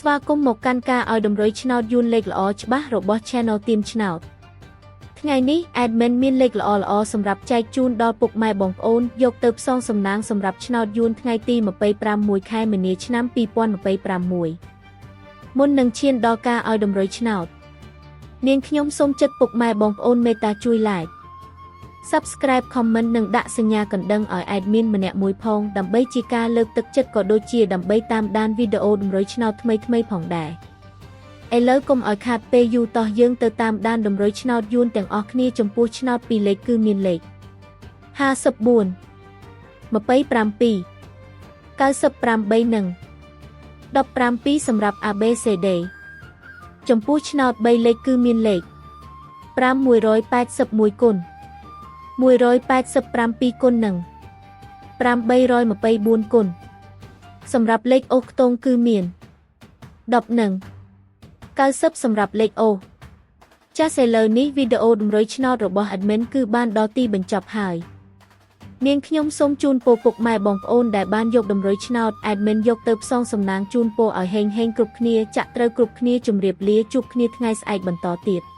ស្វាគមន៍មកកាន់ការឲ្យតម្រុយឆ្នោតយួនលេខល្អច្បាស់របស់ Channel Team ឆ្នោតថ្ងៃនេះ Admin មានលេខល្អសម្រាប់ចែកជូនដល់ពុកម៉ែបងប្អូនយកទៅផ្សងសំណាងសម្រាប់ឆ្នោតយួនថ្ងៃទី26 ខែមីនាឆ្នាំ2026មុននឹងឈានដល់ការឲ្យតម្រុយឆ្នោតនាងខ្ញុំសូមចិត្តពុកម៉ែបងប្អូនមេត្តាជួយ Like Subscribe Comment និងដាក់សញ្ញាកណ្ដឹងឲ្យ Admin ម្នាក់មួយផងដើម្បីជាការលើកទឹកចិត្តក៏ដូចជាដើម្បីតាមដានវីដេអូតម្រុយឆ្នោតថ្មីៗផងដែរឥឡូវកុំឲ្យខាតពេលយូរតោះយើងទៅតាមដានតម្រុយឆ្នោតយួនទាំងអស់គ្នាចំពោះឆ្នោតពីរលេខគឺមានលេខ54 27 98និង15សម្រាប់ ABCD ចំពោះឆ្នោត3លេខគឺមានលេខ5181គុណ187គុណនិង824គុណសម្រាប់លេខអូខ្ទងគឺមាន10និង90សម្រាប់លេខអូចាសឥឡូវនេះវីដេអូតម្រុយឆ្នោតរបស់ Admin គឺបានដល់ទីបញ្ចប់ហើយនាងខ្ញុំសូមជូនពរពុកម៉ែបងប្អូនដែលបានយកតម្រុយឆ្នោត Admin យកទៅផ្សងសំណាងជូនពរឲ្យហេងគ្រប់គ្នាចាក់ត្រូវគ្រប់គ្នាជម្រាបលាជួបគ្នាថ្ងៃស្អែកបន្តទៀត